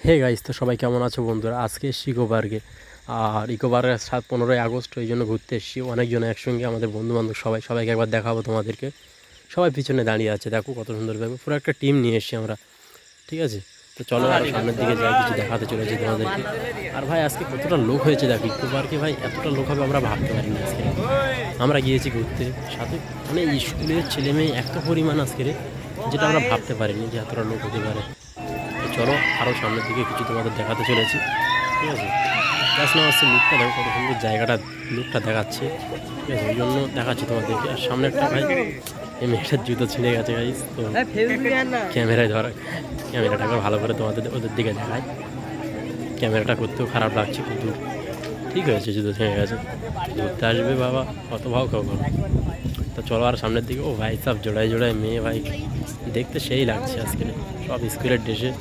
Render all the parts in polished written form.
Hey guys, তো সবাই কেমন আছো বন্ধুরা? আজকে এসছি ইকো পার্কে। আর ইকো পার্কের 15ই আগস্ট ওই জন্য ঘুরতে এসেছি অনেকজন একসঙ্গে, আমাদের বন্ধুবান্ধব সবাইকে একবার দেখাবো তোমাদেরকে। সবাই পিছনে দাঁড়িয়ে আছে, দেখো কত সুন্দরভাবে পুরো একটা টিম নিয়ে এসেছি আমরা, ঠিক আছে? তো চলো আর সামনের দিকে যাই, কিছু দেখাতে চলেছি তোমাদেরকে। আর ভাই আজকে কতটা লোক হয়েছে দেখো ইকো পার্কে, ভাই এতটা লোক হবে আমরা ভাবতে পারিনি আজকে। আমরা গিয়েছি ঘুরতে, সাথে মানে স্কুলের ছেলে মেয়ে এত পরিমাণ আজকে, যেটা আমরা ভাবতে পারিনি যে এতটা লোক হতে পারে। চলো আরও সামনের দিকে কিছু তোমাদের দেখাতে চলেছি, ঠিক আছে? প্লাস না আসছে লুকটা দেখো কত সুন্দর জায়গাটা, লুকটা দেখাচ্ছে, ঠিক আছে? ওই জন্য দেখাচ্ছি তোমাদেরকে। আর সামনে একটা ভাই এই মেয়েটার জুতো ছিঁড়ে গেছে গাইস, তো ক্যামেরায় ধরা, ক্যামেরাটা একবার ভালো করে তোমাদের ওদের দিকে দেখায়। ক্যামেরাটা করতেও খারাপ লাগছে, কিন্তু ঠিক হয়েছে, জুতো ছিঁড়ে গেছে, ঘুরতে আসবে বাবা, কত ভাও কখন। তো চলো আর সামনের দিকে। ও ভাই সব জোড়ায় জোড়ায় মেয়ে, ভাই দেখতে সেই লাগছে আজকে, সব স্কুলের ড্রেসে,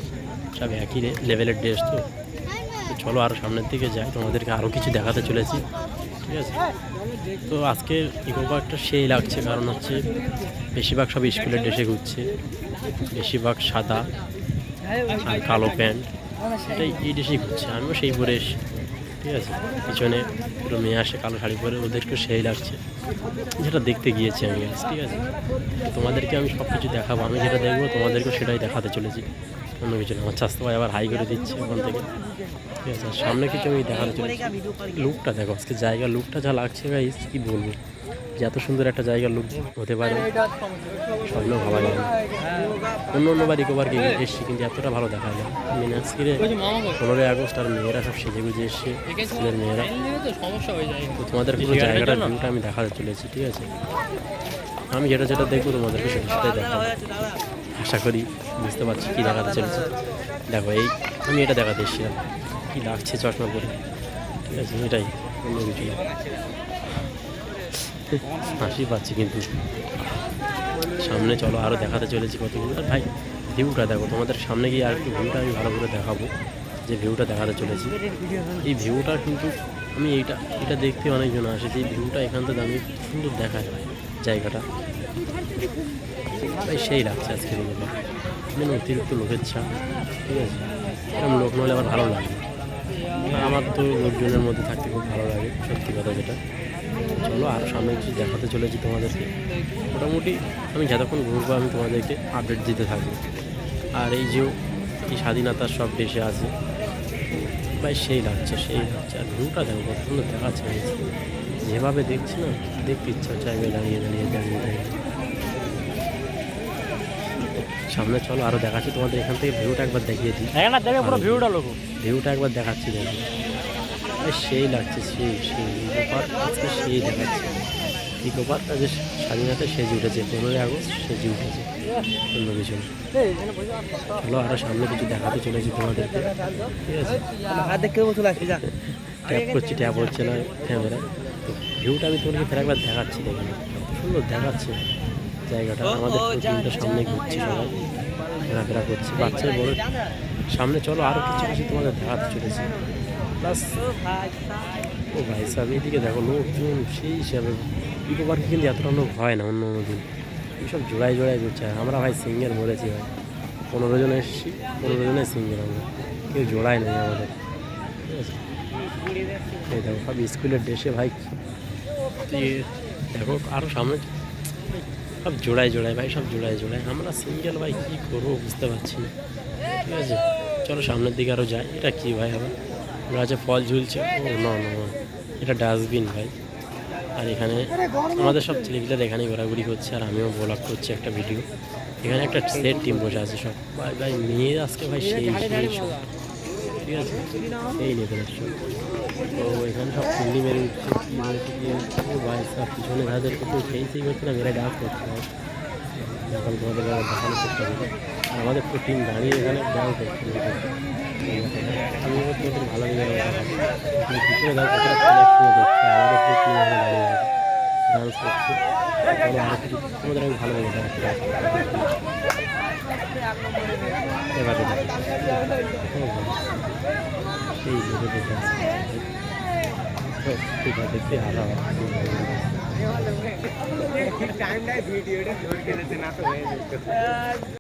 সব একই লেভেলের ড্রেস। তো চলো আরও সামনের দিকে যাই, তোমাদেরকে আরও কিছু দেখাতে চলেছি, ঠিক আছে? তো আজকে ইকো পার্কটা সেই লাগছে, কারণ হচ্ছে বেশিরভাগ সব স্কুলের ড্রেসে ঘুরছে, বেশিরভাগ সাদা আর কালো প্যান্ট, এটাই এই ড্রেসেই ঘুরছে। আমিও সেই পরে এসি, ঠিক আছে? পিছনে পুরো মেয়ে আসে কালো শাড়ি পরে, ওদেরকে সেই লাগছে, যেটা দেখতে গিয়েছি আমি আজ, ঠিক আছে? তোমাদেরকে আমি সব কিছু দেখাবো, আমি যেটা দেখবো তোমাদেরকেও সেটাই দেখাতে চলেছি, অন্য কিছু না। আমার চাষতে ভাই আবার হাই করে দিচ্ছে ওখান থেকে, ঠিক আছে? সামনে কিছু আমি দেখাতে চলেছি। লুকটা দেখো আজকে, জায়গার লুকটা যা লাগছে গাইস, কী বলবো, যে এত সুন্দর একটা জায়গার লুক হতে পারে স্বপ্ন ভাবা যায় না। অন্যবার ইকো পার্কে এসেছি, কিন্তু এতটা ভালো দেখা যায় আমি আজকে 15ই আগস্ট, আর মেয়েরা সব সেজে গুজে এসছে, স্কুলের মেয়েরা। তো তোমাদের পুরো জায়গাটার ভিউটা আমি দেখাতে চলেছি, ঠিক আছে? আমি যেটা যেটা দেখবো তোমাদেরকে সেটাই দেখাবো, আশা করি বুঝতে পারছি কী দেখাতে চলেছে। দেখো এই আমি এটা দেখাতে এসেছিলাম, কী লাগছে চশমা পরে, ঠিক আছে? এটাই, অন্য কিছু না। হাসি পাচ্ছি, কিন্তু সামনে চলো আরও দেখাতে চলেছি কতগুলো। আর ভাই ভিউটা দেখো, তোমাদের সামনে গিয়ে আর একটু ভিউটা আমি ভালো করে দেখাবো, যে ভিউটা দেখাতে চলেছি। এই ভিউটা কিন্তু আমি এটা দেখতে অনেকজন আসে, যে এই ভিউটা এখান থেকে আমি সুন্দর দেখায় জায়গাটা, ভাই সেই লাগছে আজকে দিনে। মানে অতিরিক্ত লোকের ছাপ, ঠিক আছে? এরকম লোক নলে আমার ভালো লাগে না। আমার তো লোকজনের মধ্যে থাকতে খুব ভালো লাগে, সত্যি কথা যেটা। চলো আর সামনে কিছু দেখাতে চলেছি তোমাদেরকে। মোটামুটি আমি যতক্ষণ ঘুরবো আমি তোমাদেরকে আপডেট দিতে থাকবো। আর এই যে এই স্বাধীনতার সব দেশে আছে, ভাই সেই লাগছে, সেই লাগছে। আর ভিউটা দেখো কত সুন্দর দেখাচ্ছে, যেভাবে দেখছি না, দেখতে ইচ্ছা হচ্ছে আগে দাঁড়িয়ে দাঁড়িয়ে দাঁড়িয়ে দাঁড়িয়ে। সামনে চলো আরও দেখাচ্ছি তোমাদের, এখান থেকে ভিউটা একবার দেখিয়ে দিই, পুরো ভিউটা একবার দেখাচ্ছি, দেখো সেই লাগছে, সেই ইকো পার্ক আজকে সেই দেখাচ্ছে। ইকো পার্ক আজ স্বাধীনতা সেজে উঠেছে, 15ই আগস্ট সেজে উঠেছে, অন্য কিছু না। চলো আরও সামনে কিছু দেখাতে চলেছি তোমাদেরকে, ঠিক আছে? ট্যাপ হচ্ছে না ক্যামেরা, তো ভিউটা আমি তোমাকে ফের একবার দেখাচ্ছি, দেখে সুন্দর দেখাচ্ছে জায়গাটা। আমাদের টিমটা সামনে ঘুরছে, সবাই ঘোরাফেরা করছে, বাচ্চাই বড়। সামনে চলো আরও কিছু কিছু তোমাদের দেখাতে চলেছি। প্লাস ও ভাই সাহেব এদিকে দেখো লোকজন সেই হিসাবে, ইকো পার্কে কিন্তু এতটা লোক হয় না অন্য দিন, এইসব জোড়ায় জোড়ায় ঘুরছে। আমরা ভাই সিঙ্গেল মরেছি ভাই, 15 জন এসেছি, 15 জনের সিঙ্গেল, আমরা কেউ জোড়ায় নেই আমাদের, ঠিক আছে? এই দেখো সব স্কুলের ড্রেসে ভাই, দেখো আরও সামনে সব জোড়ায় জোড়ায় ভাই, সব জোড়ায় জোড়ায়। আমরা সিঙ্গেল ভাই, কী করবো বুঝতে পারছি না, ঠিক আছে? চলো সামনের দিকে আরও যাই। এটা কি ভাই আবার গাছে ফল ঝুলছে? ও না না, এটা ডাস্টবিন ভাই। আর এখানে আমাদের সব ছেলেপিলার এখানেই ঘোরাঘুরি করছে, আর আমিও ব্লগ করছি একটা ভিডিও। এখানে একটা সেট টিম বসে আছে সব, ভাই ভাই মেয়ে আজকে ভাই সেই সব, ঠিক আছে? এই লেভেলের সব। তো এখানে সব কুন্ডি মেরে উঠছে, কী হয়েছে কী হচ্ছে ভাই, সব পিছনে যাদের একটু খেয়েছেই করছে না, মেয়েরা ডান্স করছে ভাই। এখন তোমাদের দেখানোর চেষ্টা করবো। আর আমাদের পুরো টিম দাঁড়িয়ে এখানে ডান্স দেখছে, আমি এবার তোমাদের ভালো লেগে পিছনে দাঁড়িয়ে কতটা ছেলে একসঙ্গে দেখছে, আমাদের পুরো টিম এখানে দাঁড়িয়ে আছে, ডান্স করছে। আরও কিছু তোমাদের আমি ভালো লেগে দেখাচ্ছি এবারে সেই লেগে দেখে আসছে, ঠিক আছে? দেখতে হারা